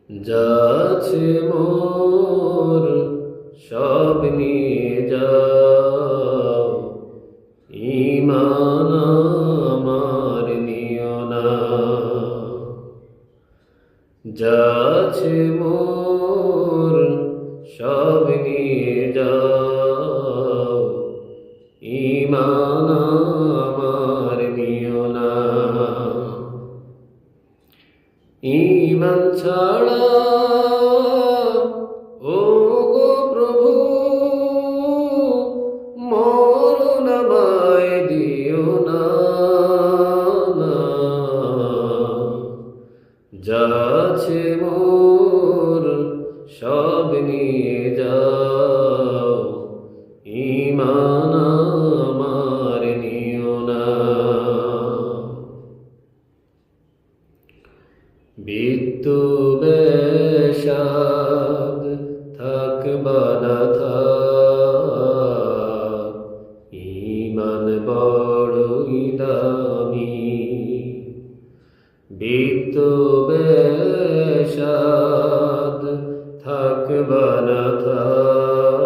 যাচ্ছে মোর সব নিয়ে যাও, ঈমান আমার নিও না। যাচ্ছে মোর সব নিয়ে যাও, ঈমান আমার নিও না। ঈমান ছাড়া ও গো প্রভু মরণ আমায় দিও না। যাচ্ছে মোর সব নিয়ে যাও, ঈমান আমার নিও না। বিদ্যু বেশাদ থাকবা না থাক, ঈমান বড়ই দামি। বিদ্যু বেশাদ থাকবা না থাক,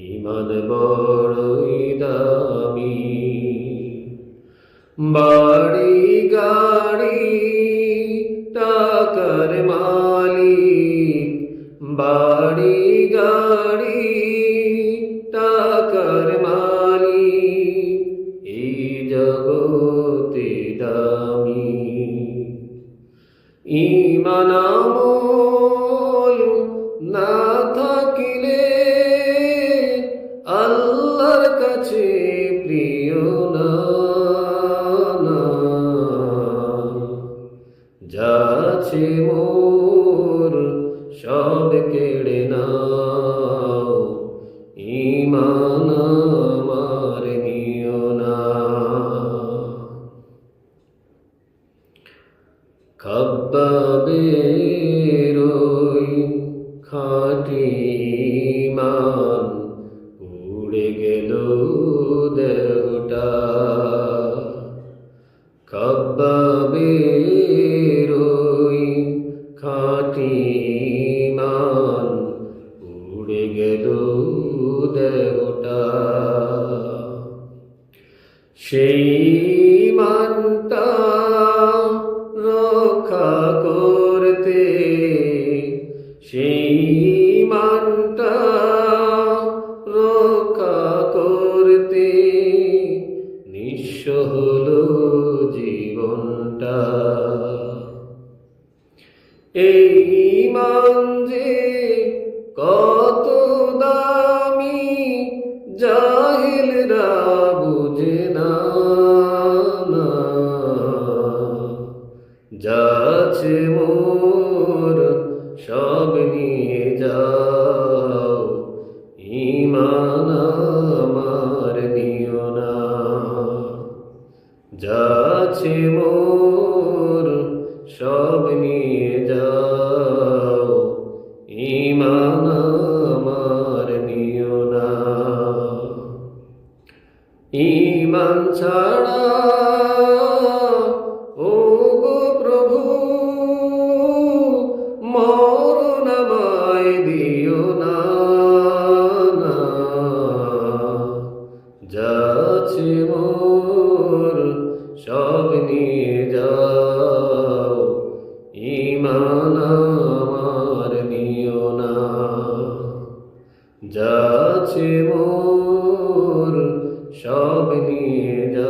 ঈমান বড়ই দামি। বাড়ি গাড়ি টাকার মালিক, বাড়ি গাড়ি টাকার মালিক, এই জগতে দামি। ঈমান আমল না থাকিলে আল্লাহর কাছে প্রিয় না। যাচ্ছে মোর সব কেড়ে নাও, ঈমান আমার নিও না। খাব্বাবের ওই খাঁটি ঈমান উড়ে গেল দেহটা। খাব্বাবের ওই খাঁটি ঈমান উড়ে গেল দেহটা। সেই ঈমানটা রক্ষা করতে, সেই ঈমানটা রক্ষা করতে নিঃস্ব হলো জীবনটা। এই ঈমান যে কত দামি জাহিলরা বুঝে না। যাচ্ছে মোর সব নিয়ে যাও, ঈমান আমার নিও না। যাচ্ছে মোর সব নিয়ে যাও, ঈমান আমার নিও না। ঈমান ছাড়া ও গো প্রভু মরণ আমায় দিও না। যাচ্ছে মোর সব নিয়ে যাও, ঈমান আমার নিও না। যাচ্ছে মোর সব নিয়ে যাও।